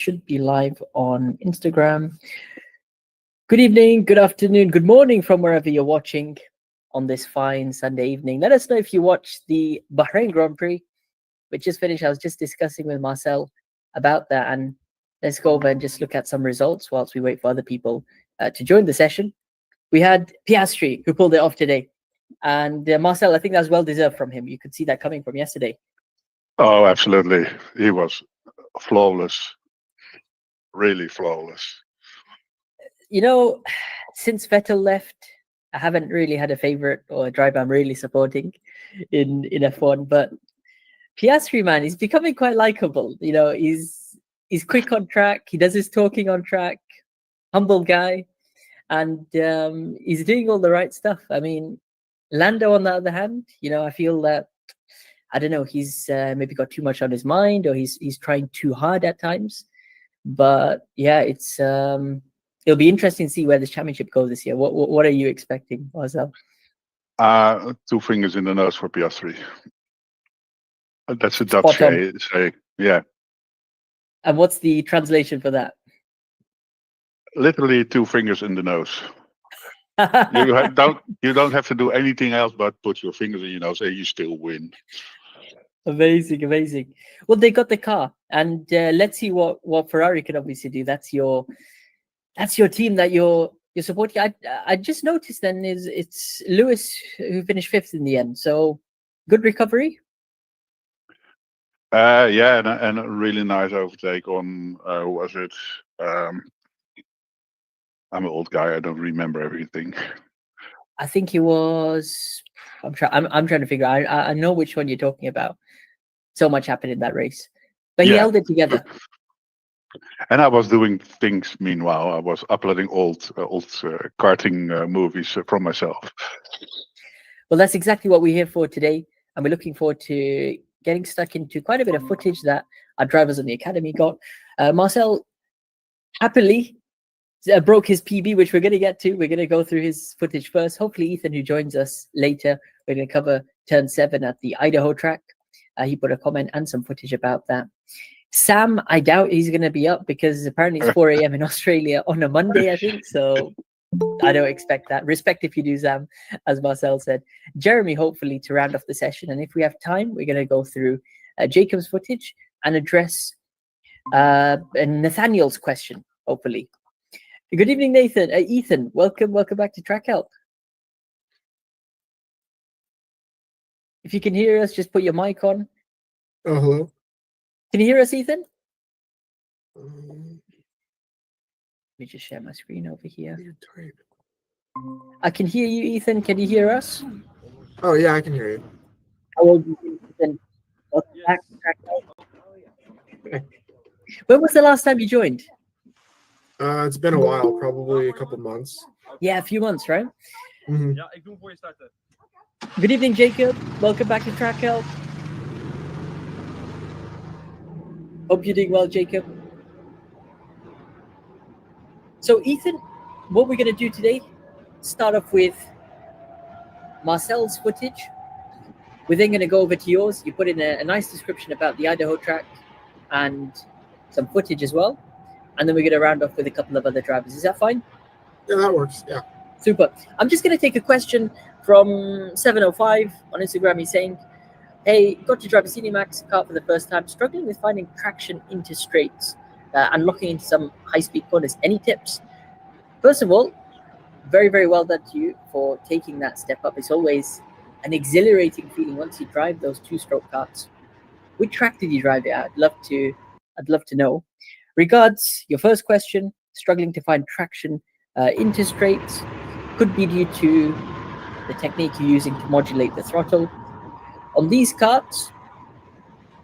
should be live on Instagram. Good evening, good afternoon, good morning from wherever you're watching on this fine Sunday evening. Let us know if you watched the Bahrain Grand Prix, which just finished. I was just discussing with Marcel about that, and let's go over and just look at some results whilst we wait for other people to join the session. We had Piastri, who pulled it off today. And Marcel, I think that was well deserved from him. You could see that coming from yesterday. Oh, absolutely. He was flawless, really flawless. You know, since Vettel left, I haven't really had a favorite or a driver I'm really supporting in F1. But Piastri, man, he's becoming quite likable. You know, he's quick on track. He does his talking on track. Humble guy, and he's doing all the right stuff. I mean, Lando, on the other hand, you know, I feel that I don't know, he's maybe got too much on his mind, or he's trying too hard at times. But yeah, it'll be interesting to see where this championship goes this year. What are you expecting, Marcel? 2 fingers in the nose for Piastri. That's a Dutch say. Yeah. And what's the translation for that? Literally 2 fingers in the nose. You don't have to do anything else but put your fingers in your nose and you still win. Amazing. Well, they got the car, and let's see what Ferrari can obviously do. That's your team that you're supporting. I just noticed then it's Lewis who finished 5th in the end. So good recovery. Yeah, and a really nice overtake on who was it? I'm an old guy. I don't remember everything. I think he was. I'm trying to figure out. I know which one you're talking about. So much happened in that race, but he held it together. And I was doing things meanwhile. I was uploading old karting movies from myself. Well, that's exactly what we're here for today, and we're looking forward to getting stuck into quite a bit of footage that our drivers on the academy got. Marcel happily broke his PB, which we're going to get to. We're going to go through his footage first. Hopefully, Ethan, who joins us later, we're going to cover turn 7 at the Idaho track. He put a comment and some footage about that. Sam, I doubt he's going to be up because apparently it's 4 a.m. in Australia on a Monday, I think. So I don't expect that. Respect if you do, Sam, as Marcel said. Jeremy, hopefully, to round off the session. And if we have time, we're going to go through Jacob's footage and address Nathaniel's question, hopefully. Good evening, Nathan. Ethan, welcome back to Track Help. If you can hear us, just put your mic on. Oh, hello. Can you hear us, Ethan? Let me just share my screen over here. I can hear you, Ethan. Can you hear us? Oh, yeah, I can hear you. How old are you, Ethan? Welcome back to Track Help. When was the last time you joined? It's been a while, probably a couple months. Yeah, a few months, right? Mm-hmm. Good evening, Jacob. Welcome back to Track Help. Hope you're doing well, Jacob. So, Ethan, what we're going to do today, start off with Marcel's footage. We're then going to go over to yours. You put in a nice description about the Idaho track and some footage as well. And then we're going to round off with a couple of other drivers. Is that fine? Yeah, that works. Yeah. Super. I'm just going to take a question from 705 on Instagram. He's saying, hey, got to drive a Cinemax car for the first time, struggling with finding traction into straights and locking into some high-speed corners. Any tips? First of all, very, very well done to you for taking that step up. It's always an exhilarating feeling once you drive those 2-stroke cars. Which track did you drive it at? I'd love to know. Regards, your first question, struggling to find traction into straights. Could be due to the technique you're using to modulate the throttle. On these carts,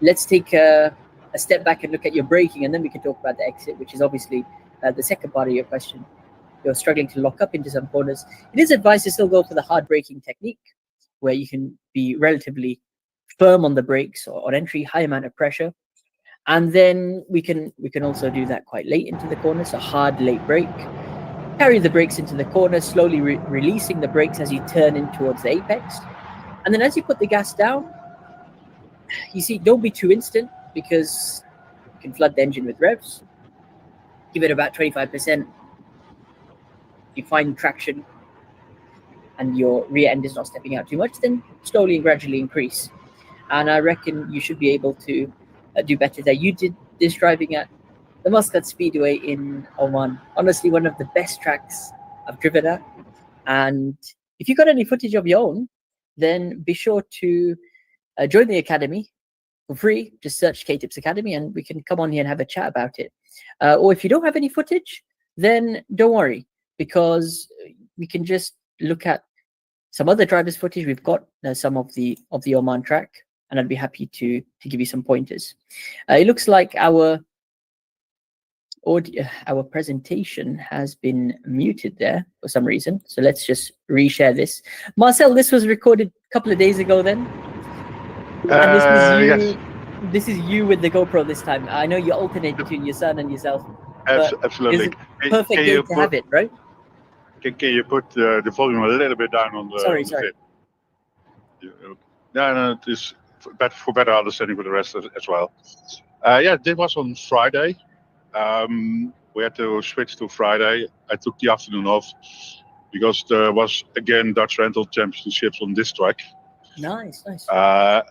let's take a step back and look at your braking, and then we can talk about the exit, which is obviously the second part of your question. You're struggling to lock up into some corners. It is advised to still go for the hard braking technique, where you can be relatively firm on the brakes or on entry, high amount of pressure. And then we can also do that quite late into the corner, so hard late brake. Carry the brakes into the corner, slowly releasing the brakes as you turn in towards the apex. And then as you put the gas down, you see, don't be too instant because you can flood the engine with revs. give it about 25%. You find traction and your rear end is not stepping out too much, then slowly and gradually increase. And I reckon you should be able to do better there. You did this driving at the Muscat Speedway in Oman. Honestly, one of the best tracks I've driven at. And if you got any footage of your own, then be sure to join the academy for free. Just search KTips Academy and we can come on here and have a chat about it. Or if you don't have any footage, then don't worry, because we can just look at some other drivers' footage. We've got some of the Oman track, and I'd be happy to give you some pointers. It looks like our presentation has been muted there for some reason. So let's just reshare this. Marcel, this was recorded a couple of days ago then. And this was you. Yes. This is you with the GoPro this time. I know you alternate between your son and yourself. Absolutely. Perfect day to have it, right? Can you put the volume a little bit down on the? Sorry. No, it is for better understanding for the rest as well. Yeah, this was on Friday. We had to switch to Friday. I took the afternoon off because there was again Dutch Rental Championships on this track. Nice.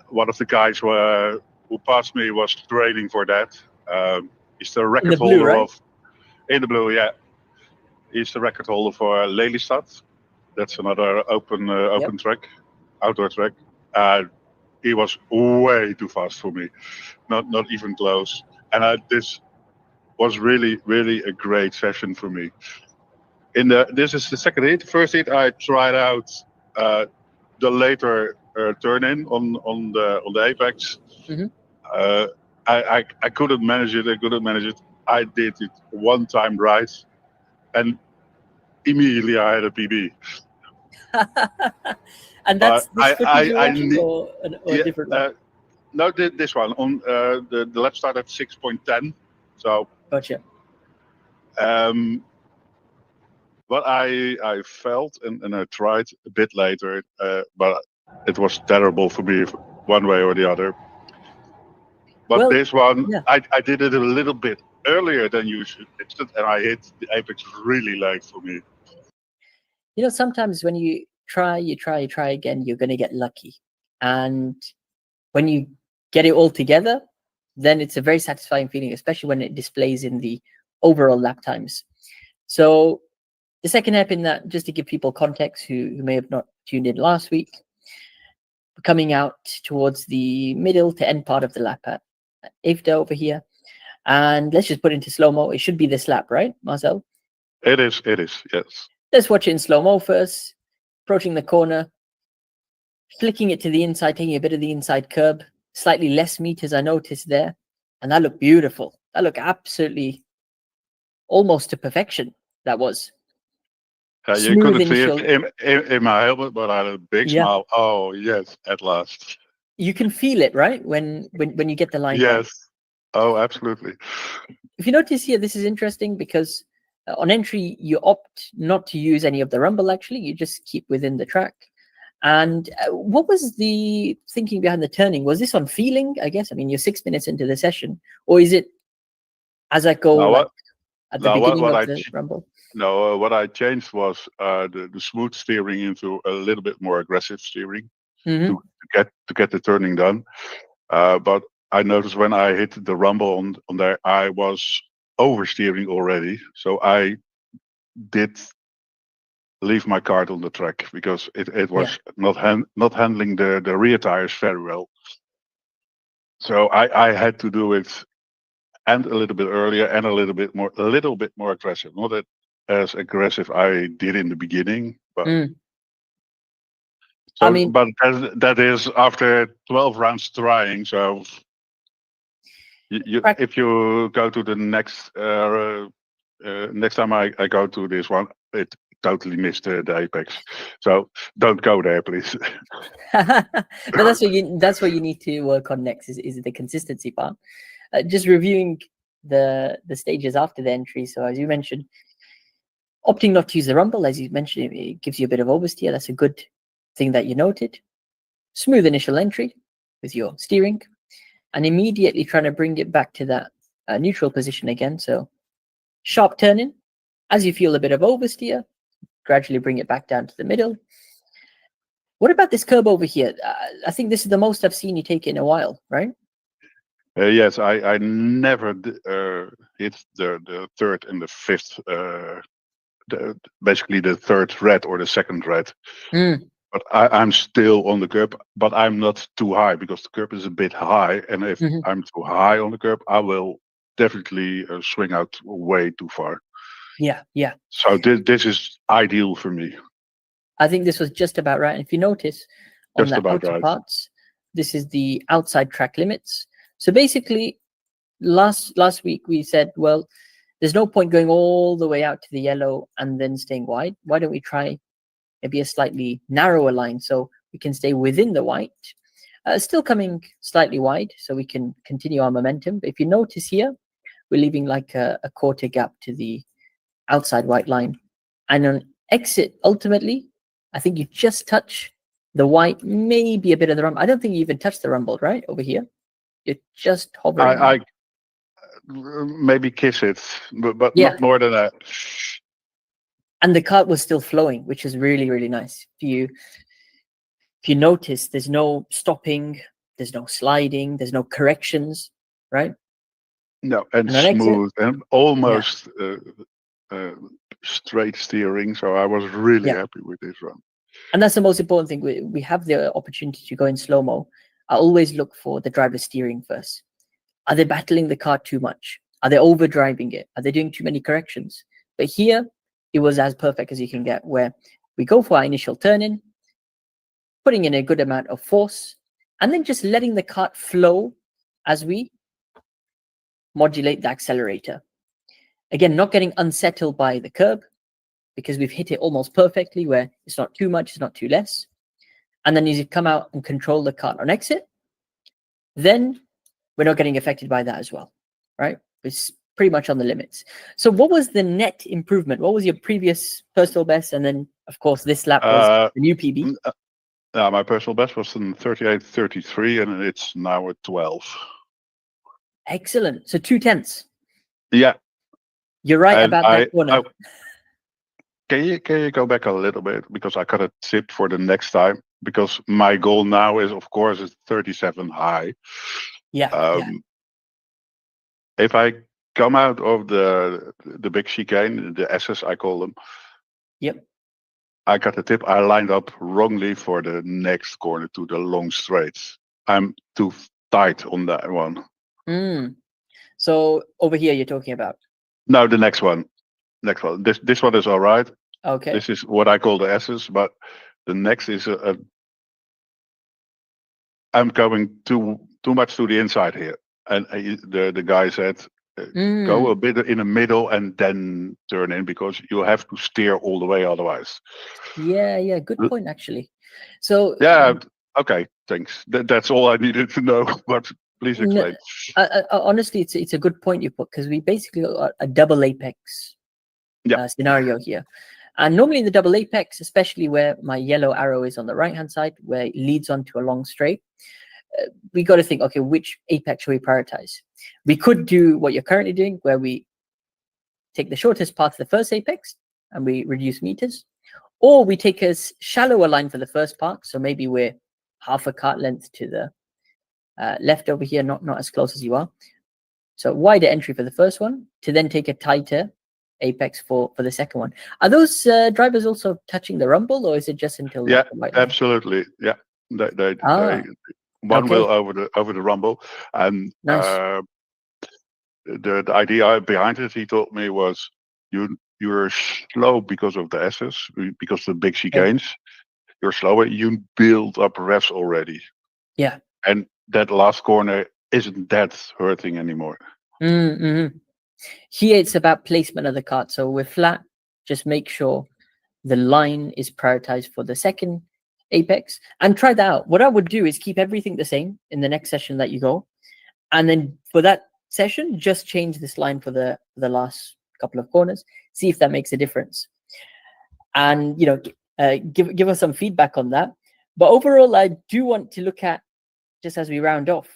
One of the guys who passed me was training for that. He's the record in the blue, holder right? in the blue, yeah. He's the record holder for Lelystad. That's another open track, outdoor track. He was way too fast for me, not even close. And this was really a great session for me. This is the second heat. First heat I tried out the later turn in on the apex. Mm-hmm. I couldn't manage it. I did it one time right, and immediately I had a PB. And that's this footage you're watching, or a different one? No, this one on the lap start at 6.10. So gotcha. What I felt and I tried a bit later, but it was terrible for me one way or the other. But this one, yeah. I did it a little bit earlier than usual, and I hit the apex really late for me. You know, sometimes when you try again, you're going to get lucky. And when you get it all together, then it's a very satisfying feeling, especially when it displays in the overall lap times. So the second hairpin, that just to give people context who may have not tuned in last week, coming out towards the middle to end part of the lap at Avda over here. And let's just put it into slow-mo. It should be this lap, right, Marcel? It is, yes. Let's watch it in slow-mo first. Approaching the corner, flicking it to the inside, taking a bit of the inside curb, slightly less meters I noticed there. And that looked beautiful. That looked absolutely almost to perfection, that was. You couldn't see it in my helmet, but I had a big smile. Oh, yes, at last. You can feel it, right? When you get the line. Yes. Oh, absolutely. If you notice here, this is interesting because on entry, you opt not to use any of the rumble, actually. You just keep within the track. And what was the thinking behind the turning? Was this on feeling, I guess? I mean, you're 6 minutes into the session. Or is it as I go at the beginning of the rumble? No, what I changed was the smooth steering into a little bit more aggressive steering to get the turning done. But I noticed when I hit the rumble on there, I was oversteering already. So I did leave my kart on the track because it was not handling the rear tires very well. So I had to do it and a little bit earlier and a little bit more aggressive. Not as aggressive I did in the beginning, but so, I mean, but that is after 12 rounds trying. So if you go to the next time I go to this one, it totally missed the apex. So don't go there, please. No, that's what you need to work on next. Is the consistency part. Just reviewing the stages after the entry. So as you mentioned, opting not to use the rumble, as you mentioned, it gives you a bit of oversteer. That's a good thing that you noted. Smooth initial entry with your steering, and immediately trying to bring it back to that neutral position again. So Sharp turning. As you feel a bit of oversteer, gradually bring it back down to the middle. What about this curb over here? I think this is the most I've seen you take it in a while, right? Yes, I never hit the third and the fifth, basically the third red or the second red. But I'm still on the curb, but I'm not too high because the curb is a bit high. And if I'm too high on the curb, I will definitely swing out way too far. Yeah. So this is ideal for me. I think this was just about right. And if you notice on Just the about outer right. parts, this is the outside track limits. So basically, last week we said, well, there's no point going all the way out to the yellow and then staying wide. Why don't we try maybe a slightly narrower line so we can stay within the white, still coming slightly wide so we can continue our momentum. But if you notice here, we're leaving like a quarter gap to the outside white line. And on exit, ultimately, I think you just touch the white, maybe a bit of the rumble. I don't think you even touch the rumble, right? Over here. You're just hovering. I maybe kiss it, but Yeah. not more than that. And the kart was still flowing, which is really, really nice. If you notice, there's no stopping, there's no sliding, there's no corrections, right? No, and smooth and almost straight steering. So I was really happy with this run. And that's the most important thing. We have the opportunity to go in slow-mo. I always look for the driver steering first. Are they battling the car too much? Are they overdriving it? Are they doing too many corrections? But here, it was as perfect as you can get, where we go for our initial turn-in, putting in a good amount of force, and then just letting the kart flow as we modulate the accelerator. Again, not getting unsettled by the curb, because we've hit it almost perfectly, where it's not too much, it's not too less. And then as you come out and control the kart on exit, then we're not getting affected by that as well, right? It's pretty much on the limits. So what was the net improvement? What was your previous personal best? And then, of course, this lap was the new PB. My personal best was in 38.33, and it's now at 12. Excellent. So 2/10. Yeah. You're right about that corner. Can you go back a little bit, because I got a tip for the next time, because my goal now is, of course, is 37 high. Yeah. If I come out of the big chicane, the S's I call them. Yep. I got a tip. I lined up wrongly for the next corner to the long straight. I'm too tight on that one. So over here you're talking about? No, the next one. This one is all right. Okay. This is what I call the S's, but the next is I'm going too much to the inside here, and the guy said go a bit in the middle and then turn in, because you have to steer all the way otherwise. Yeah. Good point, actually. So okay, thanks. That's all I needed to know. But please explain. Honestly, it's a good point you put, because we basically got a double apex scenario here. And normally in the double apex, especially where my yellow arrow is on the right-hand side, where it leads onto a long straight, we got to think, okay, which apex should we prioritize? We could do what you're currently doing, where we take the shortest path to the first apex and we reduce meters, or we take a shallower line for the first part. So maybe we're half a kart length to the left over here, not as close as you are. So wider entry for the first one, to then take a tighter apex for the second one. Are those drivers also touching the rumble, or is it just until the white line? Absolutely. Yeah, one will over the rumble, and nice. The idea behind it, he told me, was you're slow because of the S's, because of the big chicanes. You're slower. You build up revs already. Yeah. And that last corner isn't that hurting anymore. Here it's about placement of the kart. So we're flat. Just make sure the line is prioritized for the second apex, and try that out. What I would do is keep everything the same in the next session that you go, and then for that session, just change this line for the last couple of corners. See if that makes a difference, and give us some feedback on that. But overall, I do want to look at, just as we round off,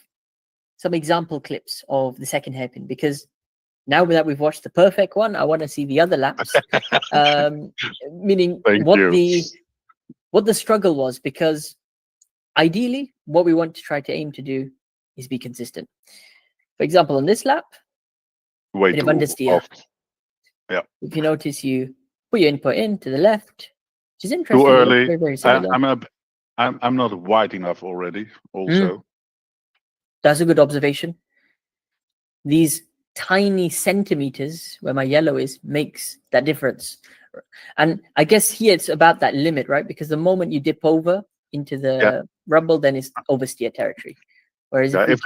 some example clips of the second hairpin, because now that we've watched the perfect one, I want to see the other laps. Meaning Thank what you. the struggle was, because ideally what we want to try to aim to do is be consistent. For example, on this lap, Way bit of too understeer. off. Yeah. If you notice, you put your input in to the left, which is interesting. Too It looks early. very, very similar. I'm not wide enough already. Also, That's a good observation. These tiny centimeters where my yellow is makes that difference. And I guess here it's about that limit, right? Because the moment you dip over into the rumble, then it's oversteer territory. Whereas if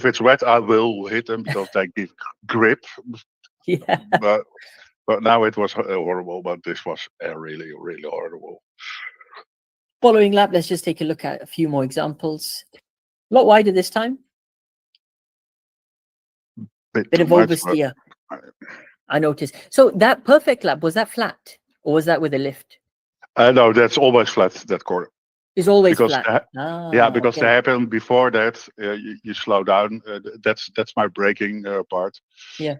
it's wet, I will hit them because they give grip. Yeah. But now it was horrible. But this was really, really horrible. Following lap, let's just take a look at a few more examples. A lot wider this time. Bit of oversteer. I noticed. So that perfect lap, was that flat or was that with a lift? No, that's always flat, that corner. It's always because flat. Because the hairpin before that, you slow down. That's my braking part. Yeah.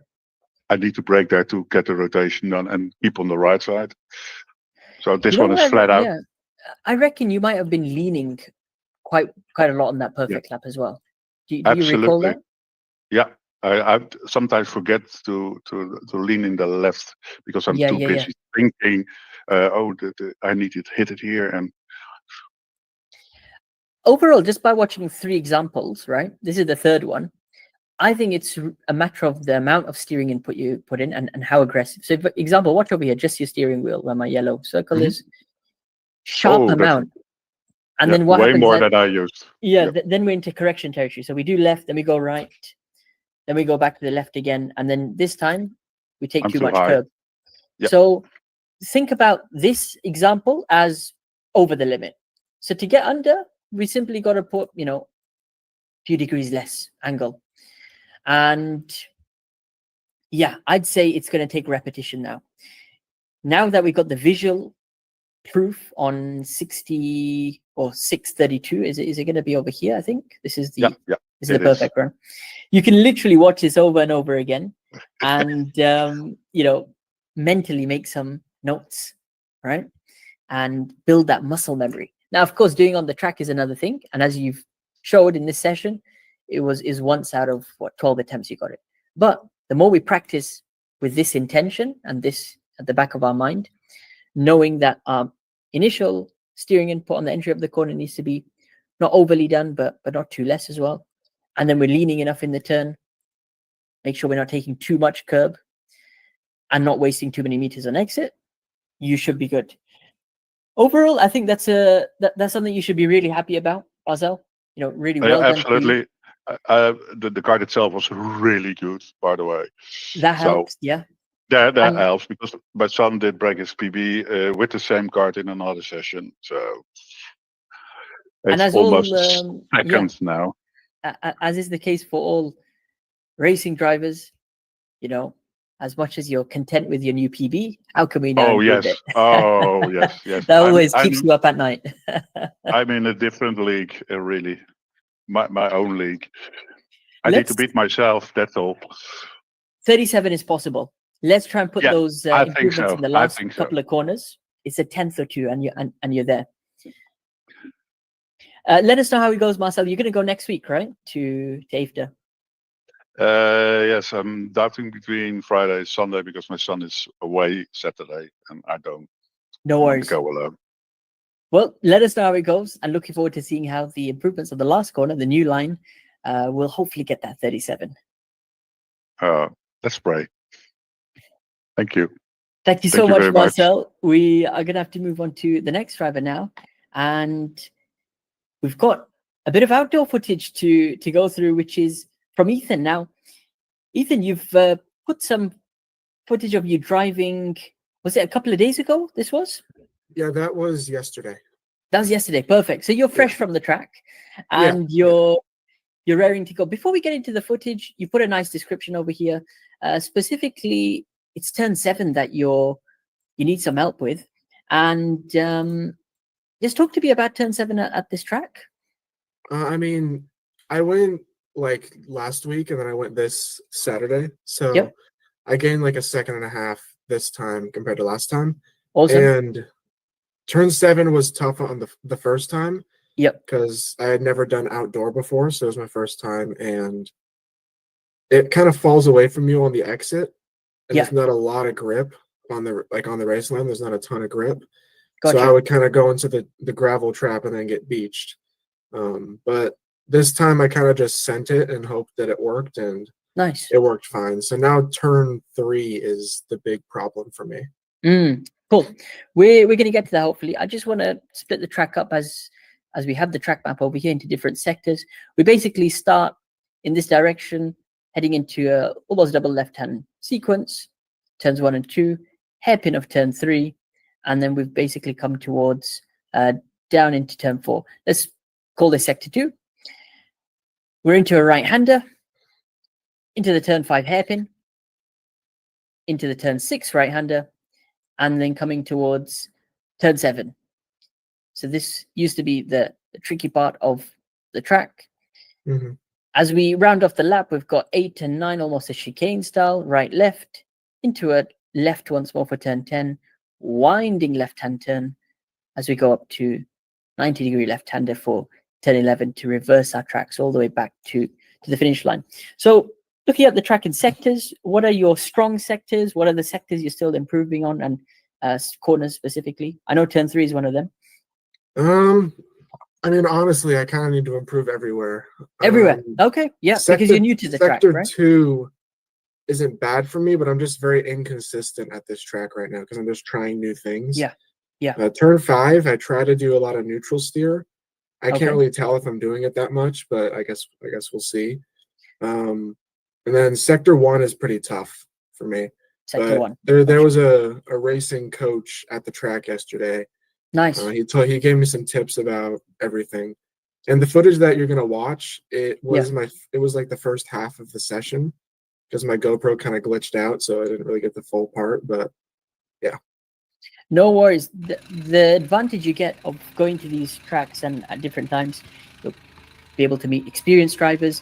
I need to brake there to get the rotation done and keep on the right side. So this one is flat out. Yeah. I reckon you might have been leaning quite a lot on that perfect lap as well. Do you recall that? Yeah. I sometimes forget to lean in the left because I'm too busy thinking, I need to hit it here. And overall, just by watching 3 examples, right? This is the third one. I think it's a matter of the amount of steering input you put in and how aggressive. So, for example, watch over here, just your steering wheel where my yellow circle is. Sharp amount. And then what way happens more then, than I used. Yeah, then we're into correction territory. So we do left, then we go right, then we go back to the left again, and then this time we take too much curb. So think about this example as over the limit. So to get under, we simply got to put, a few degrees less angle. And yeah, I'd say it's going to take repetition now. Now that we got the visual proof on 60 or 632, is it going to be over here? I think this is the this is the perfect run. You can literally watch this over and over again, and mentally make some notes, right, and build that muscle memory. Now, of course, doing on the track is another thing, and as you've showed in this session, is once out of 12 attempts you got it. But the more we practice with this intention and this at the back of our mind, knowing that initial steering input on the entry of the corner needs to be not overly done, but not too less as well. And then we're leaning enough in the turn. Make sure we're not taking too much curb and not wasting too many meters on exit. You should be good. Overall, I think that's something you should be really happy about, Marcel. Really well done. Absolutely. The card itself was really good, by the way. That helps, yeah. That helps because my son did break his PB with the same card in another session. So it's almost seconds now. As is the case for all racing drivers, as much as you're content with your new PB, how can we now improve it? Oh, yes. That always keeps you up at night. I'm in a different league, really. My own league. I need to beat myself, that's all. 37 is possible. Let's try and put those improvements in the last couple of corners. It's a 10th or 2, and you're there. Let us know how it goes, Marcel. You're going to go next week, right, to AFDA? Yes, I'm doubting between Friday and Sunday because my son is away Saturday, and I don't want to go alone. Well, let us know how it goes, and looking forward to seeing how the improvements of the last corner, the new line, will hopefully get that 37. Let's pray. Thank you. Thank you so much, Marcel. We are going to have to move on to the next driver now, and we've got a bit of outdoor footage to go through, which is from Ethan. Now, Ethan, you've put some footage of you driving. Was it a couple of days ago? This was? Yeah, that was yesterday. That was yesterday. Perfect. So you're fresh from the track, and you're raring to go. Before we get into the footage, you put a nice description over here. Specifically, it's turn 7 that you need some help with, and just talk to me about turn 7 at this track. I mean, I went like last week, and then I went this Saturday. So I gained like a second and a half this time compared to last time. Awesome. And turn 7 was tough on the first time. Yep. Because I had never done outdoor before, so it was my first time, and it kind of falls away from you on the exit, and there's not a lot of grip on the race line. There's not a ton of grip, Gotcha. so I would kind of go into the gravel trap and then get beached. But this time I kind of just sent it and hoped that it worked, and nice. It worked fine. So now turn 3 is the big problem for me. Cool. We're going to get to that hopefully. I just want to split the track up as we have the track map over here into different sectors. We basically start in this direction, heading into a almost double left-hand sequence, turns 1 and 2, hairpin of turn 3, and then we've basically come towards down into turn 4. Let's call this sector 2. We're into a right-hander, into the turn 5 hairpin, into the turn 6 right-hander, and then coming towards turn 7. So this used to be the tricky part of the track. As we round off the lap, we've got 8 and 9, almost a chicane style, right, left, into a left once more for turn 10, winding left-hand turn as we go up to 90-degree left-hander for turn 11 to reverse our tracks all the way back to the finish line. So looking at the track in sectors, what are your strong sectors? What are the sectors you're still improving on, and corners specifically? I know turn 3 is one of them. I mean, honestly, I kind of need to improve everywhere. Everywhere. Okay. Yeah, because you're new to the track, right? Sector 2 isn't bad for me, but I'm just very inconsistent at this track right now because I'm just trying new things. Yeah. Turn 5, I try to do a lot of neutral steer. I can't really tell if I'm doing it that much, but I guess we'll see. And then sector 1 is pretty tough for me. Sector 1. There was a racing coach at the track yesterday. Nice. He gave me some tips about everything, and the footage that you're gonna watch, it was like the first half of the session because my GoPro kind of glitched out, so I didn't really get the full part. But yeah, no worries. The advantage you get of going to these tracks and at different times, you'll be able to meet experienced drivers,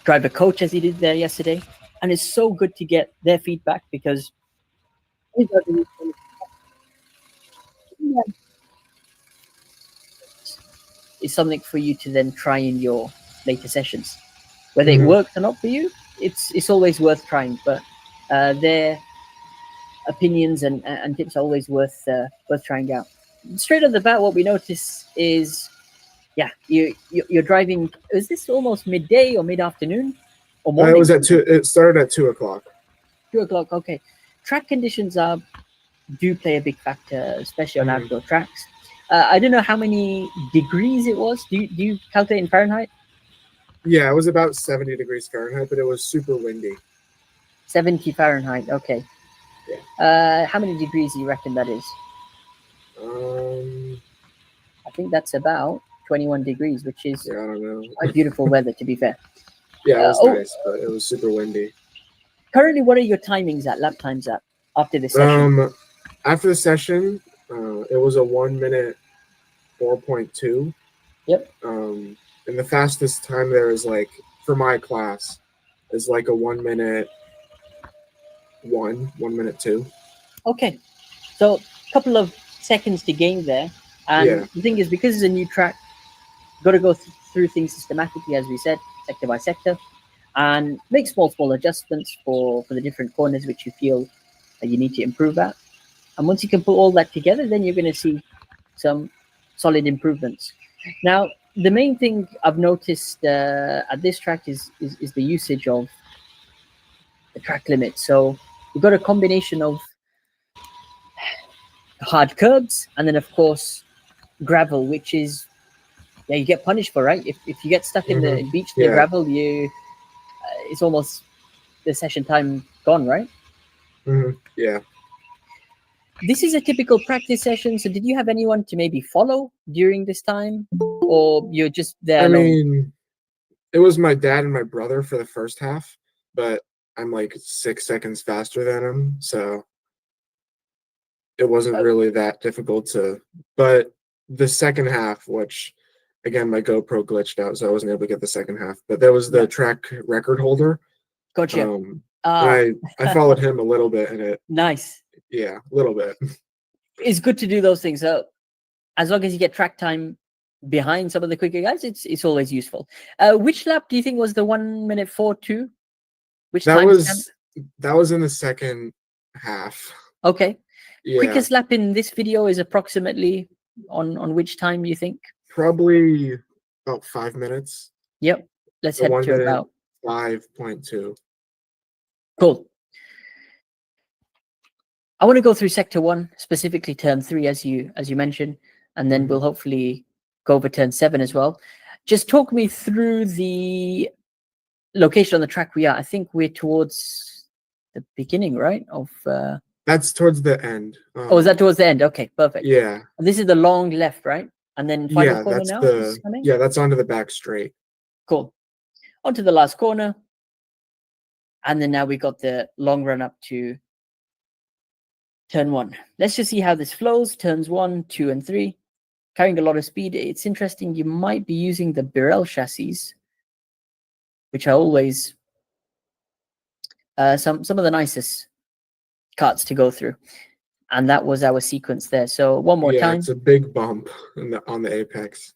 driver coach as he did there yesterday, and it's so good to get their feedback because is something for you to then try in your later sessions. Whether it works or not for you, it's always worth trying. But their opinions and tips are always worth trying out. Straight off the bat, what we notice is, you're driving. Is this almost midday or mid-afternoon or morning? It was at 2. It started at 2 o'clock. 2 o'clock. Okay. Track conditions do play a big factor, especially on outdoor tracks. I don't know how many degrees it was. Do you calculate in Fahrenheit? Yeah, it was about 70 degrees Fahrenheit, but it was super windy. 70 Fahrenheit. Okay. Yeah. How many degrees do you reckon that is? I think that's about 21 degrees, which is I don't know. quite beautiful weather, to be fair. Yeah, it was nice, but it was super windy. Currently, what are your timings lap times at after the session? After the session, it was a 1 minute 4.2. Yep. And the fastest time there is like, for my class, is like a 1 minute 1 minute 2. Okay. So a couple of seconds to gain there. And the thing is, because it's a new track, got to go through things systematically, as we said, sector by sector, and make small adjustments for the different corners which you feel that you need to improve at. And once you can put all that together, then you're going to see some solid improvements. Now, the main thing I've noticed at this track is the usage of the track limit. So we've got a combination of hard curbs and then, of course, gravel, which is, you get punished for, right? If you get stuck in the beach, the gravel, it's almost the session time gone, right? Yeah. This is a typical practice session. So did you have anyone to maybe follow during this time, or you're just there alone? I mean, it was my dad and my brother for the first half, but I'm like 6 seconds faster than him, so it wasn't really that difficult to. But the second half, which again, my GoPro glitched out, so I wasn't able to get the second half. But there was the track record holder. Gotcha. And I followed him a little bit in it. Nice. Yeah, a little bit. It's good to do those things. So as long as you get track time behind some of the quicker guys, it's always useful. Which lap do you think was the 1:04.2? Which That time was in the second half. Okay. Yeah. Quickest lap in this video is approximately on which time you think? Probably about 5 minutes. Yep. Let's The head 1 to minute about 5.2. Cool. I want to go through sector 1, specifically turn 3, as you mentioned, and then we'll hopefully go over turn 7 as well. Just talk me through the location on the track we are. I think we're towards the beginning, right? Of That's towards the end. oh, is that towards the end? Okay, perfect. Yeah. And this is the long left, right? And then final corner that's now is coming? yeah, that's onto the back straight. Cool. Onto the last corner. And then now we got the long run up to turn 1. Let's just see how this flows. Turns 1, 2, and 3. Carrying a lot of speed. It's interesting. You might be using the Birel chassis, which are always some of the nicest karts to go through. And that was our sequence there. So one more time. It's a big bump on the apex.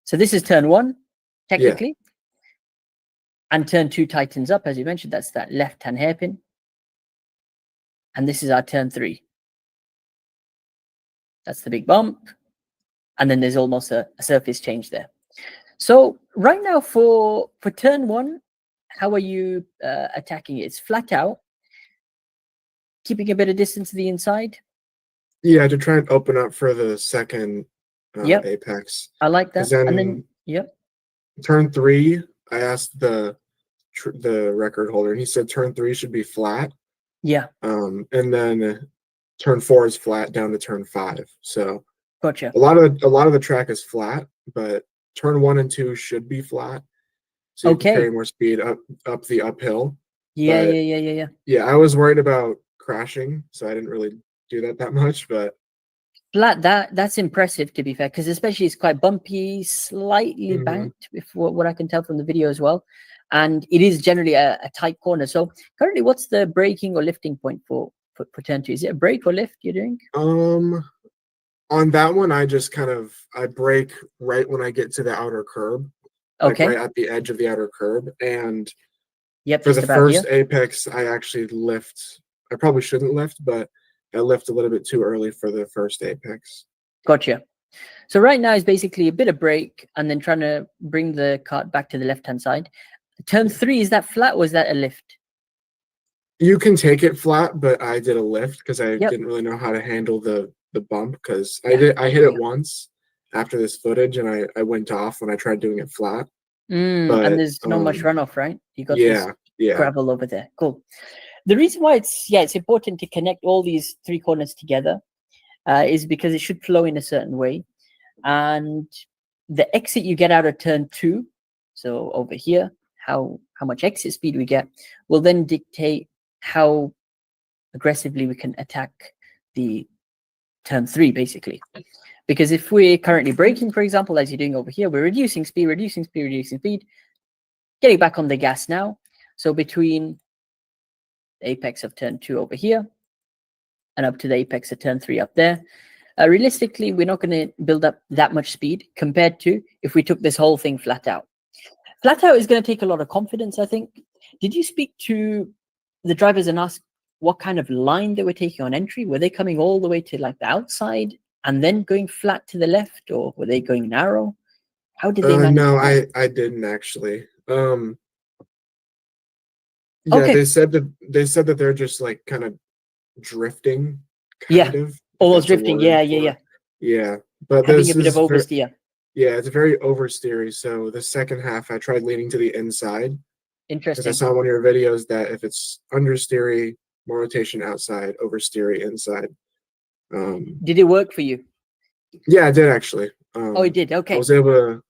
So this is turn 1, technically. Yeah. And turn 2 tightens up, as you mentioned. That's that left-hand hairpin. And this is our turn 3. That's the big bump. And then there's almost a surface change there. So right now for turn 1, how are you attacking it? It's flat out, keeping a bit of distance to the inside. Yeah, to try and open up for the second apex. I like that. And then, turn 3, I asked the record holder, and he said turn 3 should be flat. Yeah. And then turn 4 is flat down to turn 5. So gotcha. A lot of the track is flat, but turn 1 and 2 should be flat. So you can carry more speed up the uphill. Yeah. Yeah, I was worried about crashing, so I didn't really do that much, but flat, that's impressive, to be fair, because especially it's quite bumpy, slightly banked, what I can tell from the video as well. And it is generally a tight corner. So currently, what's the braking or lifting point for turn 2? Is it a brake or lift you're doing? On that one, I just I brake right when I get to the outer curb. Okay. Like right at the edge of the outer curb. And for the first apex, I actually lift. I probably shouldn't lift, but I lift a little bit too early for the first apex. Gotcha. So right now is basically a bit of brake and then trying to bring the cart back to the left-hand side. Turn 3, is that flat or is that a lift? You can take it flat, but I did a lift because I didn't really know how to handle the bump, because I hit it once after this footage and I went off when I tried doing it flat. But, and there's not much runoff, right? You got this gravel over there. Cool. The reason why it's important to connect all these 3 corners together is because it should flow in a certain way. And the exit you get out of turn 2, so over here, how much exit speed we get, will then dictate how aggressively we can attack the turn 3, basically. Because if we're currently braking, for example, as you're doing over here, we're reducing speed, getting back on the gas now. So between the apex of turn 2 over here and up to the apex of turn 3 up there, realistically, we're not going to build up that much speed compared to if we took this whole thing flat out. Flat out is going to take a lot of confidence, I think. Did you speak to the drivers and ask what kind of line they were taking on entry? Were they coming all the way to like the outside and then going flat to the left, or were they going narrow? How did they manage? No, I didn't actually. Yeah, okay. They said that they're just like kind of drifting, kind of. Almost drifting. Yeah. Yeah, but having a bit of oversteer. It's very oversteery. So the second half, I tried leaning to the inside. Interesting. Because I saw in one of your videos that if it's understeery, more rotation outside, oversteery inside. Did it work for you? Yeah, it did actually. It did. Okay. I was able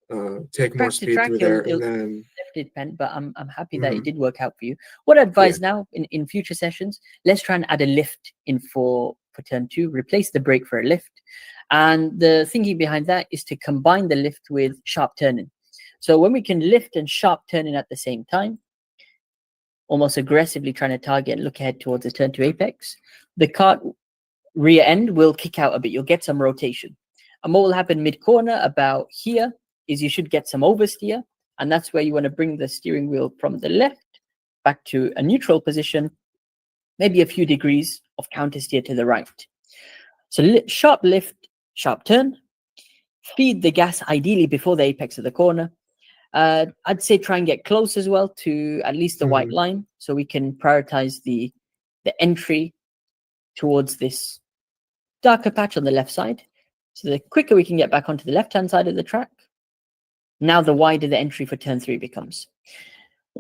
to take more speed through there, and then depend. But I'm happy that it did work out for you. What I advise now in future sessions? Let's try and add a lift in for turn 2. Replace the brake for a lift, and the thinking behind that is to combine the lift with sharp turning. So when we can lift and sharp turning at the same time, almost aggressively trying to target and look ahead towards the turn to apex, the kart rear end will kick out a bit. You'll get some rotation. And what will happen mid-corner about here is you should get some oversteer, and that's where you want to bring the steering wheel from the left back to a neutral position, maybe a few degrees of counter steer to the right. So sharp lift, sharp turn, feed the gas ideally before the apex of the corner. I'd say try and get close as well to at least the white line, so we can prioritize the entry towards this darker patch on the left side. So the quicker we can get back onto the left-hand side of the track, now the wider the entry for turn 3 becomes.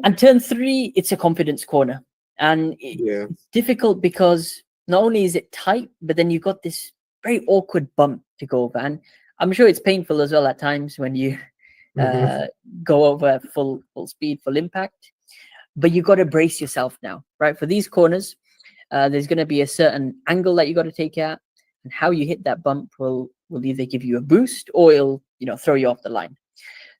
And turn 3, it's a confidence corner. And it's difficult because not only is it tight, but then you've got this very awkward bump to go over. And I'm sure it's painful as well at times when you go over full speed, full impact. But you've got to brace yourself now, right? For these corners, there's going to be a certain angle that you got to take out, and how you hit that bump will either give you a boost or it'll throw you off the line.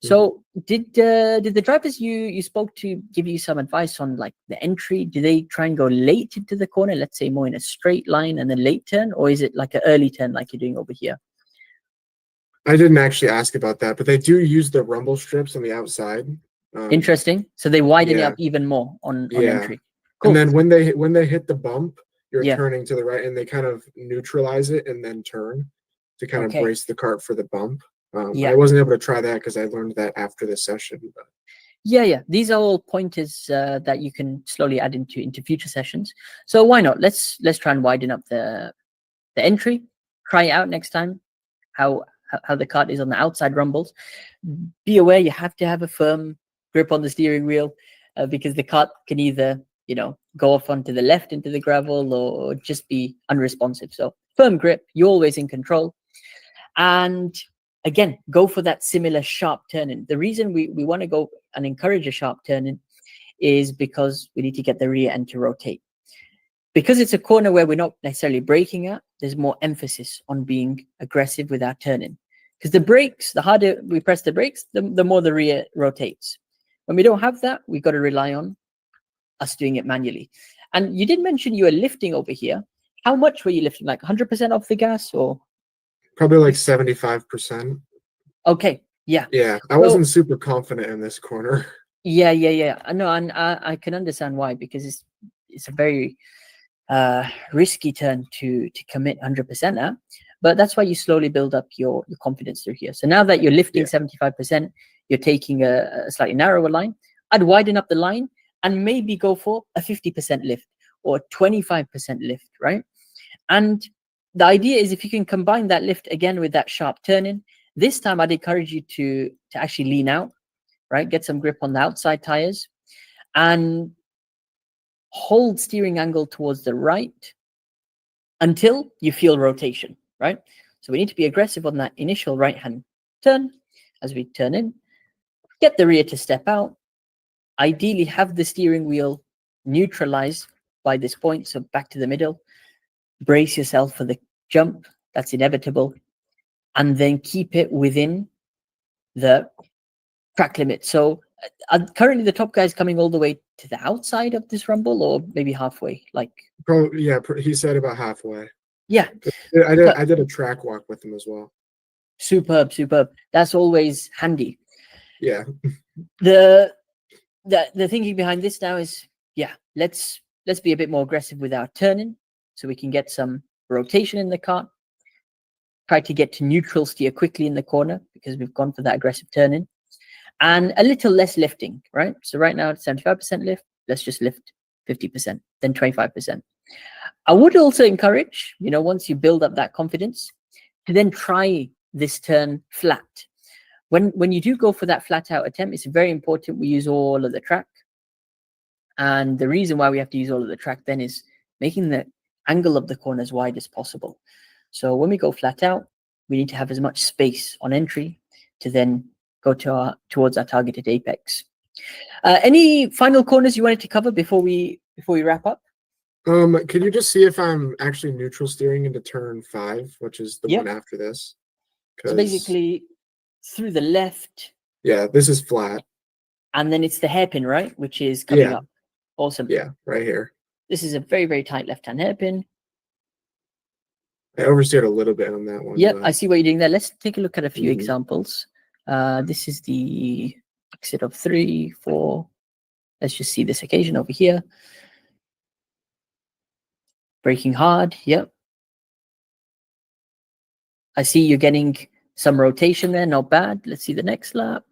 So did the drivers you spoke to give you some advice on like the entry? Do they try and go late into the corner, let's say more in a straight line and then late turn, or is it like an early turn like you're doing over here? I didn't actually ask about that, but they do use the rumble strips on the outside. Interesting. So they widen it up even more on entry. Cool. And then when they hit the bump, you're turning to the right, and they kind of neutralize it and then turn to kind of brace the kart for the bump. I wasn't able to try that because I learned that after the session. But. Yeah. These are all pointers that you can slowly add into future sessions. So why not? Let's try and widen up the entry. Try it out next time. How the kart is on the outside rumbles. Be aware you have to have a firm grip on the steering wheel because the kart can either go off onto the left into the gravel or just be unresponsive. So firm grip, you're always in control. And again, go for that similar sharp turn-in. The reason we want to go and encourage a sharp turn-in is because we need to get the rear end to rotate. Because it's a corner where we're not necessarily braking at, there's more emphasis on being aggressive with our turn-in. Because the brakes, the harder we press the brakes, the more the rear rotates. When we don't have that, we've got to rely on us doing it manually. And you did mention you were lifting over here. How much were you lifting? Like 100% off the gas, or? Probably like 75%. Okay, yeah. Yeah, I wasn't super confident in this corner. Yeah. I know, and I can understand why, because it's a very risky turn to commit 100% at. But that's why you slowly build up your confidence through here. So now that you're lifting 75%, you're taking a slightly narrower line. I'd widen up the line and maybe go for a 50% lift or a 25% lift, right? And the idea is if you can combine that lift again with that sharp turn-in, this time I'd encourage you to actually lean out, right? Get some grip on the outside tires and hold steering angle towards the right until you feel rotation, right? So we need to be aggressive on that initial right-hand turn as we turn in, get the rear to step out, ideally have the steering wheel neutralized by this point, so back to the middle, brace yourself for the jump, that's inevitable, and then keep it within the track limit. So currently the top guy is coming all the way to the outside of this rumble, or maybe halfway, like probably, he said about halfway. Yeah, I did a track walk with him as well. Superb. That's always handy. Yeah. The thinking behind this now is, let's be a bit more aggressive with our turning, so we can get some rotation in the kart. Try to get to neutral steer quickly in the corner because we've gone for that aggressive turn-in, and a little less lifting, right? So right now it's 75% lift. Let's just lift 50%, then 25%. I would also encourage, once you build up that confidence, to then try this turn flat. When you do go for that flat out attempt, it's very important we use all of the track. And the reason why we have to use all of the track then is making the angle of the corner as wide as possible. So when we go flat out, we need to have as much space on entry to then go towards our targeted apex. Any final corners you wanted to cover before we wrap up? Could you just see if I'm actually neutral steering into turn 5, which is the one after this? So basically through the left. Yeah, this is flat. And then it's the hairpin, right? Which is coming up. Awesome. Yeah, right here. This is a very, very tight left-hand hairpin. I oversteered a little bit on that one. Yep, but... I see what you're doing there. Let's take a look at a few Mhm. examples. This is the exit of 3, 4. Let's just see this occasion over here. Braking hard. Yep. I see you're getting some rotation there. Not bad. Let's see the next lap.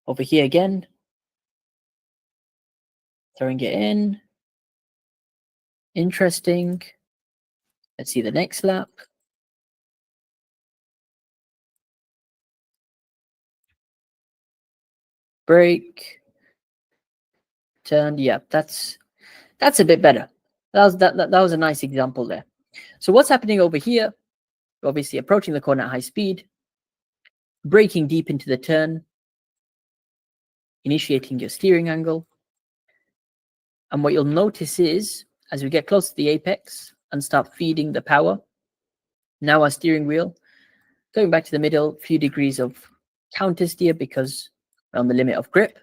Over here again. Throwing it in. Interesting. Let's see the next lap. Brake. Turn. Yeah, that's a bit better. That was a nice example there. So what's happening over here? Obviously approaching the corner at high speed, braking deep into the turn, initiating your steering angle. And what you'll notice is, as we get close to the apex and start feeding the power, now our steering wheel, going back to the middle, few degrees of counter steer because we're on the limit of grip.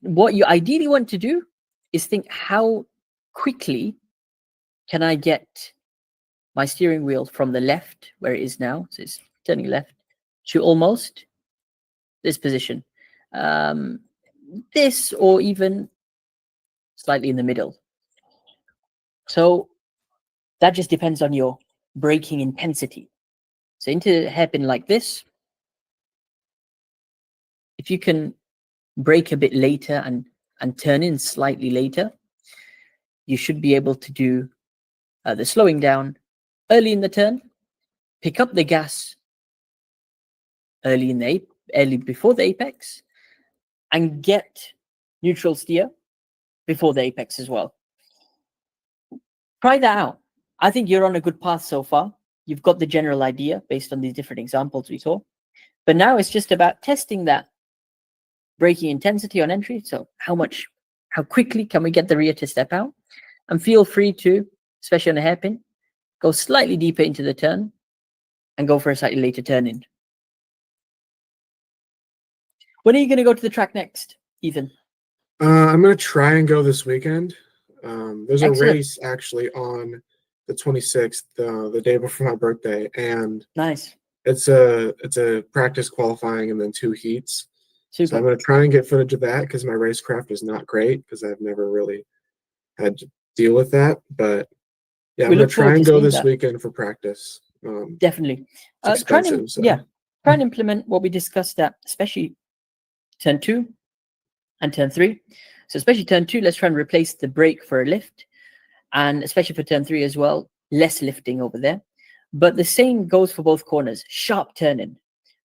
What you ideally want to do is think, how quickly can I get my steering wheel from the left, where it is now, so it's turning left, to almost this position. This, or even slightly in the middle. So that just depends on your braking intensity. So into a hairpin like this, if you can brake a bit later and turn in slightly later, you should be able to do the slowing down early in the turn, pick up the gas early before the apex, and get neutral steer before the apex as well. Try that out. I think you're on a good path so far. You've got the general idea based on these different examples we saw. But now it's just about testing that braking intensity on entry. So how quickly can we get the rear to step out? And feel free to, especially on a hairpin, go slightly deeper into the turn and go for a slightly later turn in. When are you going to go to the track next, Ethan? I'm going to try and go this weekend. There's a Excellent. race actually on the 26th, the day before my birthday, and Nice. it's a practice qualifying and then 2 heats. Super. So I'm going to try and get footage of that because my racecraft is not great because I've never really had to deal with that. But yeah, I'm going to try and go this weekend for practice. Definitely. It's expensive. Try and implement what we discussed at, especially turn 2 and turn 3. So especially turn 2, let's try and replace the brake for a lift. And especially for turn 3 as well, less lifting over there. But the same goes for both corners, sharp turning,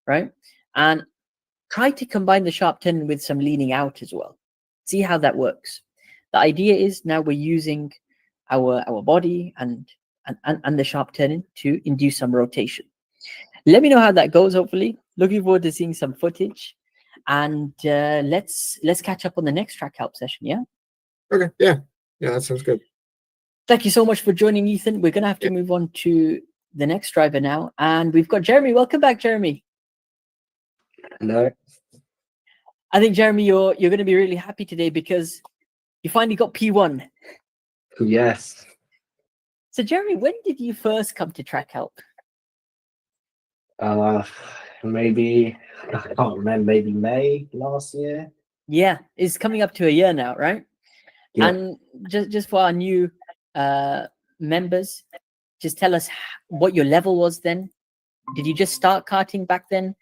right? And try to combine the sharp turning with some leaning out as well. See how that works. The idea is now we're using our body and the sharp turning to induce some rotation. Let me know how that goes, hopefully. Looking forward to seeing some footage. And let's catch up on the next track help session, yeah? Okay, yeah, that sounds good. Thank you so much for joining, Ethan. We're going to have to move on to the next driver now. And we've got Jeremy. Welcome back, Jeremy. Hello. I think, Jeremy, you're going to be really happy today because you finally got P1. Yes. So, Jeremy, when did you first come to track help? Maybe, I can't remember, maybe May last year. Yeah, it's coming up to a year now, right? Yeah. And just for our new members, just tell us what your level was then. Did you just start karting back then?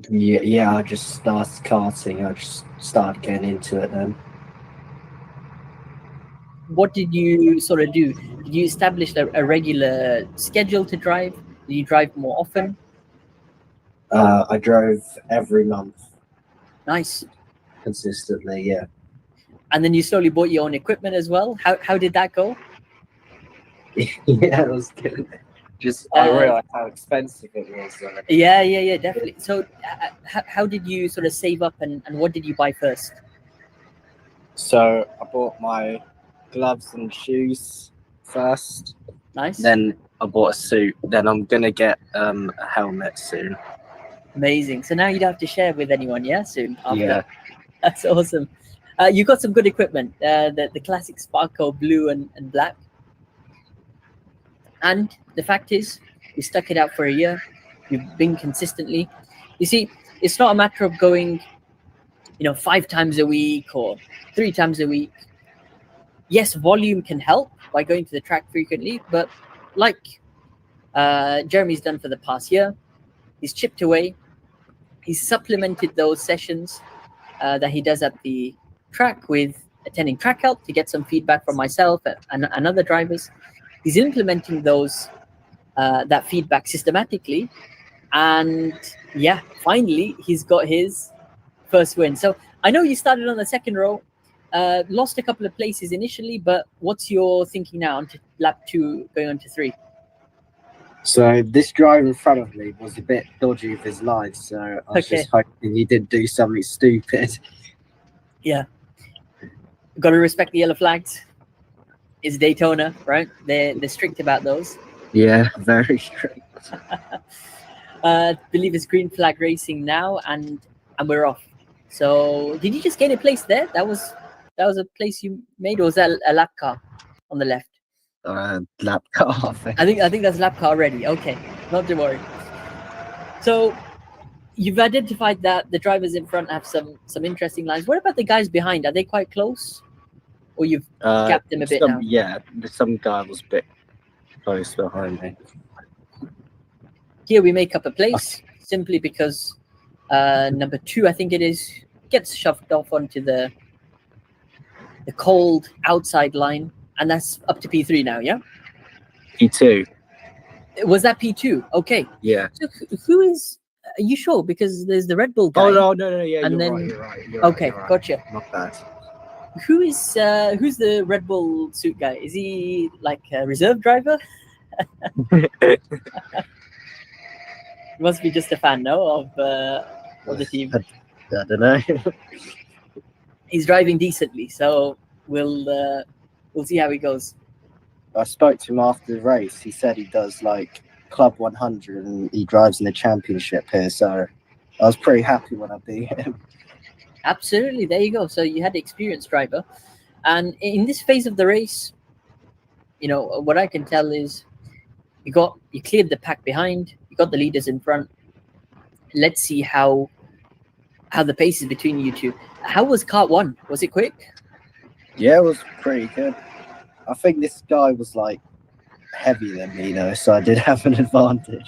Yeah, I just started karting. I just started getting into it then. What did you sort of do? Did you establish a regular schedule to drive? Did you drive more often? I drove every month. Nice. Consistently, yeah. And then you slowly bought your own equipment as well. How did that go? Yeah, it was good. I realized how expensive it was. Yeah, definitely. So how did you sort of save up and what did you buy first? So I bought my gloves and shoes first. Nice. Then I bought a suit. Then I'm gonna get a helmet soon. Amazing. So now you don't have to share with anyone, yeah? Soon after. Yeah. That's awesome. You got some good equipment. The classic Sparko blue and black. And the fact is, you stuck it out for a year. You've been consistently. You see, it's not a matter of going, 5 times a week or 3 times a week. Yes, volume can help by going to the track frequently, but like Jeremy's done for the past year, he's chipped away. He's supplemented those sessions that he does at the track with attending track help to get some feedback from myself and other drivers. He's implementing that feedback systematically, and yeah, finally he's got his first win. So I know you started on the second row, lost a couple of places initially, but what's your thinking now onto lap 2 going on to 3? So this driver in front of me was a bit dodgy with his life, so I was just hoping he didn't do something stupid. Yeah. Got to respect the yellow flags. It's Daytona, right? They're strict about those. Yeah, very strict. Believe it's green flag racing now, and we're off. So did you just gain a place there? That was a place you made, or was that a lap car on the left? Lap car, I think that's lap car already. Okay, not to worry. So you've identified that the drivers in front have some interesting lines. What about the guys behind? Are they quite close, or you've gapped them a bit now? Yeah, some guy was a bit close behind me. Here we make up a place simply because number 2, I think it is, gets shoved off onto the cold outside line, and that's up to P3 now, yeah? P2. Was that P2? Okay. Yeah. So who is, are you sure? Because there's the Red Bull guy. Oh, no, yeah, and you're right. Okay, right. Gotcha. Not bad. Who's the Red Bull suit guy? Is he like a reserve driver? Must be just a fan, no, of the team. I don't know. He's driving decently, so we'll see how he goes. I spoke to him after the race. He said he does like Club 100 and he drives in the championship here. So I was pretty happy when I beat him. Absolutely, there you go. So you had the experienced driver, and in this phase of the race, what I can tell is you cleared the pack behind. You got the leaders in front. Let's see how the pace is between you two. How was Kart 1? Was it quick? Yeah, it was pretty good. I think this guy was like heavier than me, so I did have an advantage.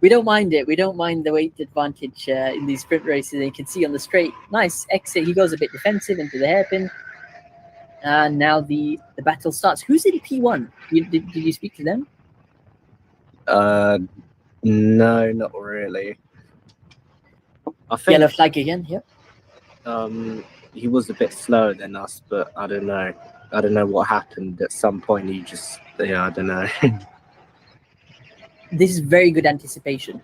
We don't mind it. We don't mind the weight advantage in these sprint races. And you can see on the straight, nice exit. He goes a bit defensive into the hairpin. And now the battle starts. Who's in P1? Did you speak to them? No, not really. I think Yellow flag again, yeah. He was a bit slower than us, but I don't know. I don't know what happened. At some point, I don't know. This is very good anticipation.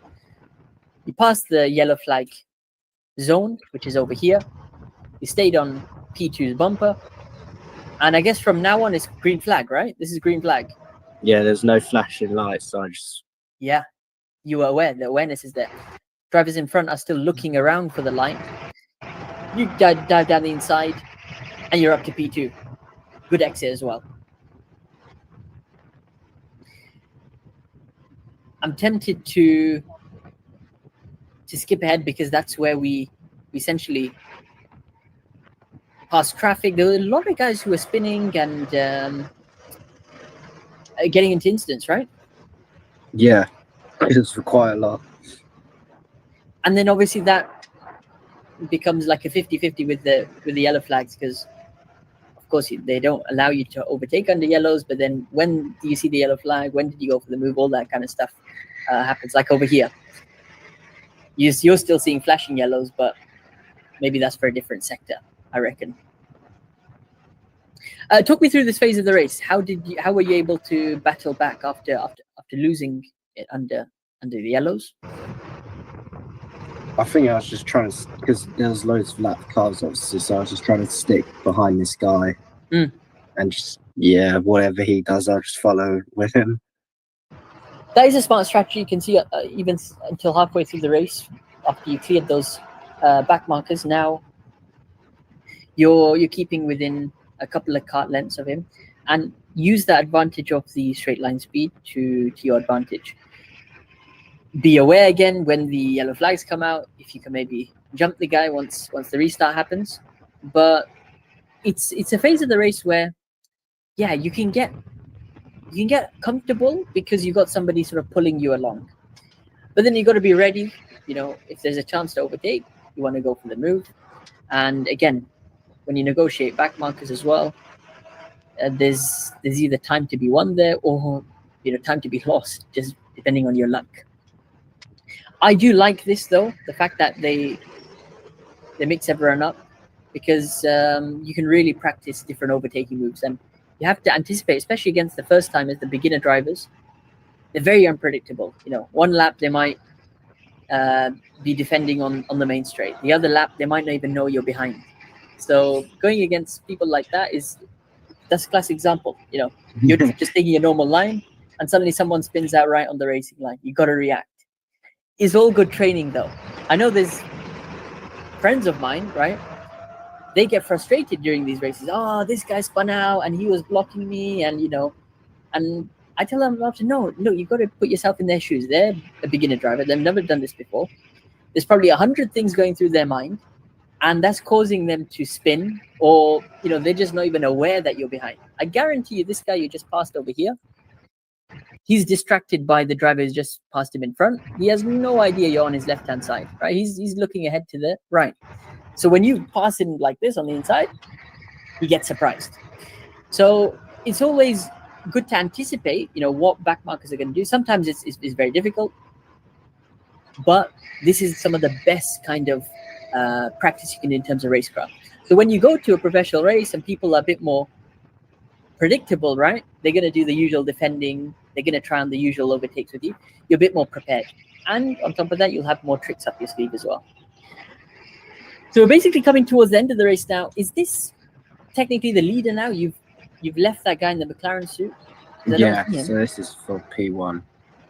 You passed the yellow flag zone, which is over here. You stayed on P2's bumper. And I guess from now on, it's green flag, right? This is green flag. Yeah, there's no flashing lights. So Yeah, you are aware. The awareness is there. Drivers in front are still looking around for the light. You dive down the inside, and you're up to P2. Good exit as well. I'm tempted to skip ahead because that's where we essentially pass traffic. There were a lot of guys who were spinning and getting into incidents, right? Yeah, it was quite a lot. And then obviously that becomes like a 50-50 with the yellow flags, because of course they don't allow you to overtake under yellows, but then when do you see the yellow flag, when did you go for the move, all that kind of stuff happens. Like over here, you're still seeing flashing yellows, but maybe that's for a different sector, I reckon. Talk me through this phase of the race. How were you able to battle back after losing it under the yellows? I think I was just trying to, because there was loads of lap cars obviously, so I was just trying to stick behind this guy and just Yeah, whatever he does, I'll just follow with him. That is a smart strategy. You can see even until halfway through the race, after you cleared those back markers, now you're keeping within a couple of kart lengths of him, and use the advantage of the straight line speed to your advantage. Be aware again when the yellow flags come out, if you can maybe jump the guy once the restart happens. But it's a phase of the race where, yeah, you can get comfortable because you got somebody sort of pulling you along. But then you got to be ready. If there's a chance to overtake, you want to go for the move. And again, when you negotiate back markers as well, there's either time to be won there or time to be lost, just depending on your luck. I do like this though, the fact that they mix everyone up, because you can really practice different overtaking moves, and you have to anticipate, especially against the first timers, the beginner drivers. They're very unpredictable. One lap they might be defending on the main straight. The other lap they might not even know you're behind. So going against people like that's a classic example. You're just taking a normal line, and suddenly someone spins out right on the racing line. You got to react. It's all good training though. I know there's friends of mine, right? They get frustrated during these races. Oh, this guy spun out and he was blocking me, and and I tell them, no, you got to put yourself in their shoes. They're a beginner driver. They've never done this before. There's probably 100 things going through their mind, and that's causing them to spin, or they're just not even aware that you're behind. I guarantee you, this guy you just passed over here, he's distracted by the driver who's just passed him in front. He has no idea you're on his left-hand side, right? He's looking ahead to the right. So when you pass him like this on the inside, he gets surprised. So it's always good to anticipate, what back markers are going to do. Sometimes it's very difficult, but this is some of the best kind of practice you can do in terms of racecraft. So when you go to a professional race and people are a bit more predictable, right? They're going to do the usual defending. They're going to try on the usual overtakes with you. You're a bit more prepared. And on top of that, you'll have more tricks up your sleeve as well. So we're basically coming towards the end of the race now. Is this technically the leader now? You've left that guy in the McLaren suit? Yeah, so this is for P1.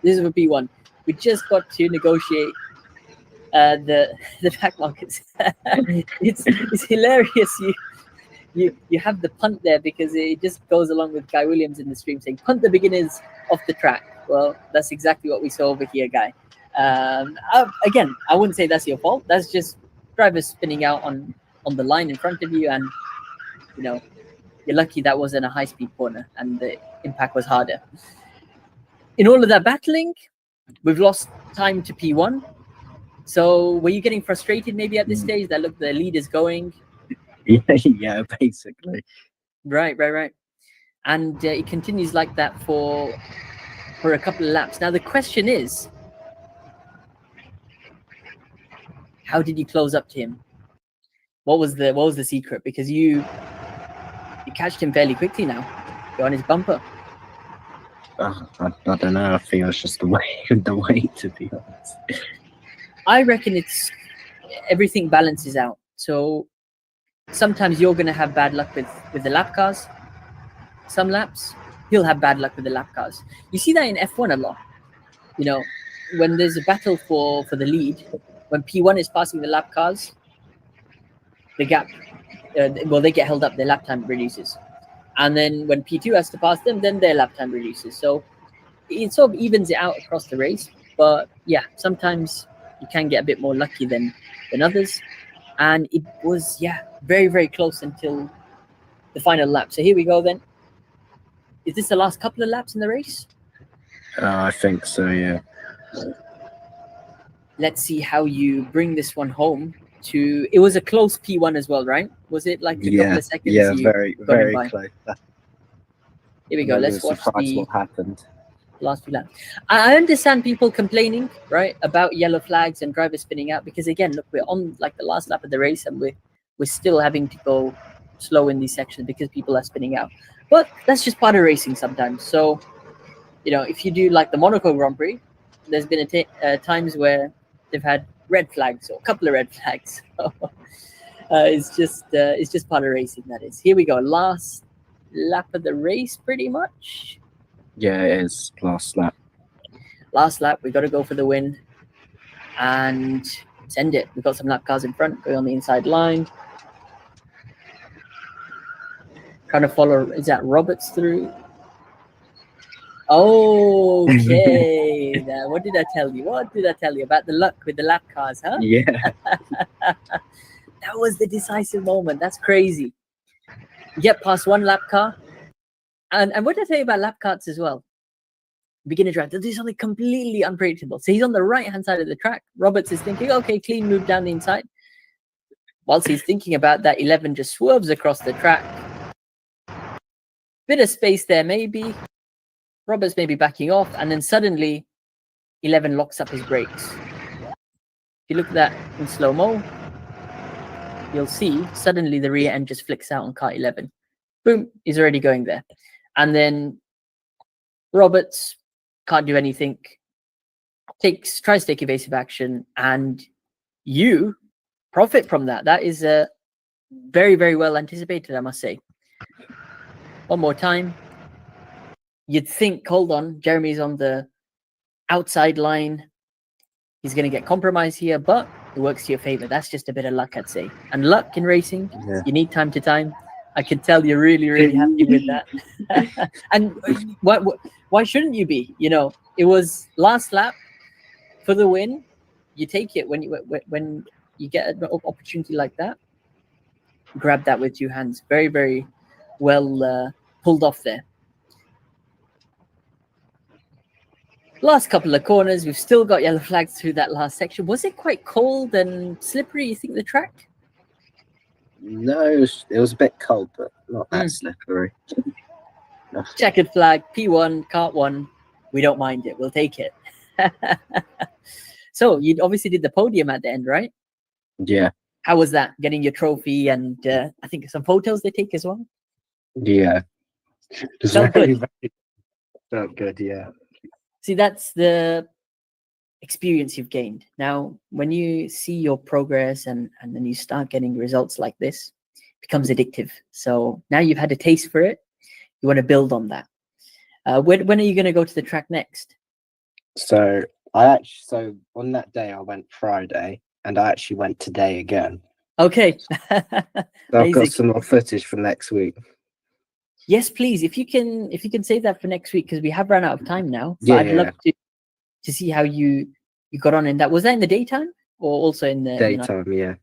This is for P1. We just got to negotiate the back markets. it's hilarious. You have the punt there because it just goes along with Guy Williams in the stream saying, punt the beginners off the track. Well, that's exactly what we saw over here, Guy. Again, I wouldn't say that's your fault. That's just drivers spinning out on the line in front of you, and you're lucky that wasn't a high-speed corner and the impact was harder. In all of that battling, we've lost time to P1. So were you getting frustrated maybe at this stage that, look, the lead is going? Yeah, basically. Right. And it continues like that for a couple of laps. Now the question is, how did you close up to him? What was the secret? Because you catched him fairly quickly now. You're on his bumper. I don't know. I think it's just the way, to be honest. I reckon it's everything balances out. So sometimes you're going to have bad luck with the lap cars. Some laps, he'll have bad luck with the lap cars. You see that in F1 a lot. When there's a battle for the lead, when P1 is passing the lap cars, the gap, they get held up, their lap time reduces. And then when P2 has to pass them, then their lap time reduces. So it sort of evens it out across the race. But yeah, sometimes you can get a bit more lucky than others. And it was, very, very close until the final lap. So here we go then. Is this the last couple of laps in the race? I think so, yeah. Let's see how you bring this one home. It was a close P1 as well, right? Was it like a couple of seconds? Yeah, very, very close. Here we go. Let's watch what happened. Last few laps. I understand people complaining, right, about yellow flags and drivers spinning out, because again, look, we're on like the last lap of the race and we're still having to go slow in these sections because people are spinning out. But that's just part of racing sometimes. So, if you do like the Monaco Grand Prix, there's been times where they've had red flags or a couple of red flags. It's just part of racing, that is. Here we go. Last lap of the race, pretty much. Yeah, it is last lap. Last lap, we got to go for the win and send it. We've got some lap cars in front, going on the inside line. Trying to follow, is that Roberts through? Okay. What did I tell you? What did I tell you about the luck with the lap cars, huh? Yeah. That was the decisive moment. That's crazy. You get past one lap car. And what did I tell you about lap carts as well? Beginner drive, they'll do something completely unpredictable. So he's on the right-hand side of the track. Roberts is thinking, okay, clean move down the inside. Whilst he's thinking about that, 11 just swerves across the track. Bit of space there, maybe. Roberts maybe backing off, and then suddenly 11 locks up his brakes. If you look at that in slow-mo, you'll see suddenly the rear end just flicks out on Kart 11. Boom, he's already going there. And then Roberts can't do anything, tries to take evasive action, and you profit from that. That is very, very well anticipated, I must say. One more time. You'd think, hold on, Jeremy's on the outside line. He's going to get compromised here, but it works to your favor. That's just a bit of luck, I'd say. And luck in racing, you need time to time. I can tell you're really, really happy with that. And why shouldn't you be? You know, it was last lap for the win. You take it when you get an opportunity like that. Grab that with 2 hands. Very, very well pulled off there. Last couple of corners, we've still got yellow flags through that last section. Was it quite cold and slippery, you think, the track? No, it was a bit cold, but not that slippery. No. Checkered flag, P1, Kart 1. We don't mind it. We'll take it. So you obviously did the podium at the end, right? Yeah. How was that? Getting your trophy and I think some photos they take as well? Yeah. Felt good. Felt good, yeah. See, that's the experience you've gained. Now, when you see your progress and then you start getting results like this, it becomes addictive. So now you've had a taste for it. You want to build on that. When are you going to go to the track next? So on that day I went Friday, and I actually went today again. Okay. So I've got some more footage for next week. Yes, please. If you can save that for next week, because we have run out of time now. But Yeah, I'd love to see how you got on in that. Was that in the daytime or also in the daytime? Yeah,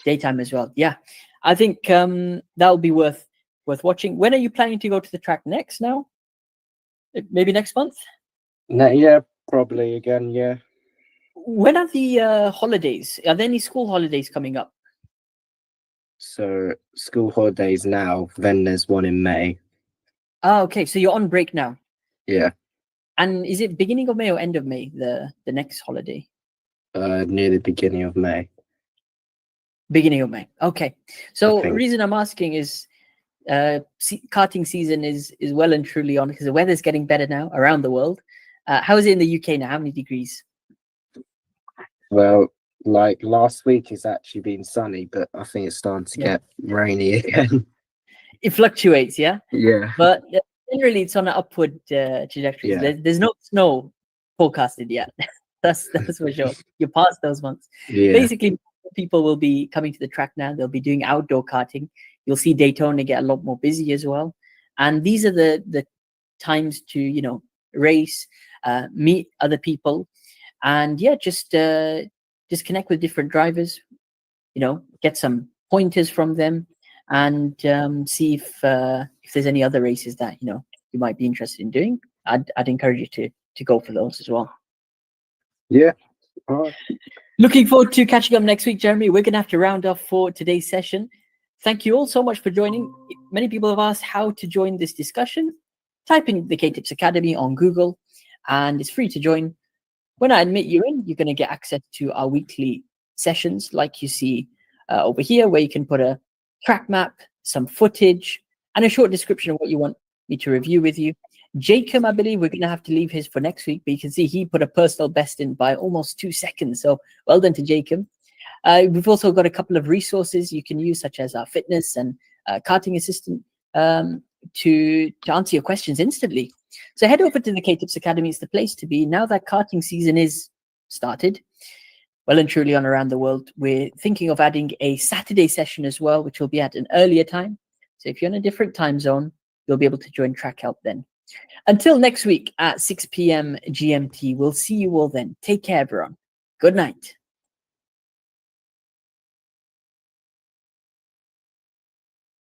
daytime as well. Yeah, I think that'll be worth watching. When are you planning to go to the track next? Now, maybe next month. No, yeah, probably again. Yeah. When are the holidays? Are there any school holidays coming up? So school holidays now, then there's one in May. Oh, okay. So you're on break now. Yeah. And is it beginning of May or end of May, the next holiday? Near the beginning of May. Beginning of May. Okay. So the reason I'm asking is karting season is well and truly on, because the weather's getting better now around the world. How is it in the UK now? How many degrees? Well, like last week it's actually been sunny, but I think it's starting to get rainy again. It fluctuates, yeah? Yeah. But generally it's on an upward trajectory. Yeah. There's no snow forecasted yet. that's for sure. You're past those months. Yeah. Basically, people will be coming to the track now. They'll be doing outdoor karting. You'll see Daytona get a lot more busy as well. And these are the times to, race, meet other people, and just connect with different drivers, get some pointers from them, and see if there's any other races that you might be interested in doing. I'd encourage you to go for those as well. Yeah. All right. Looking forward to catching up next week, Jeremy. We're going to have to round off for today's session. Thank you all so much for joining. Many people have asked how to join this discussion. Type in the KTips Academy on Google, and it's free to join. When I admit you in, you're going to get access to our weekly sessions like you see over here, where you can put a track map, some footage, and a short description of what you want me to review with you. Jacob, I believe we're going to have to leave his for next week, but you can see he put a personal best in by almost 2 seconds. So well done to Jacob. We've also got a couple of resources you can use, such as our fitness and karting assistant to answer your questions instantly. So head over to the KTips Academy. It's the place to be now that karting season is started, well and truly on around the world. We're thinking of adding a Saturday session as well, which will be at an earlier time. So if you're in a different time zone, you'll be able to join Track Help then. Until next week at 6 p.m. GMT, we'll see you all then. Take care, everyone. Good night.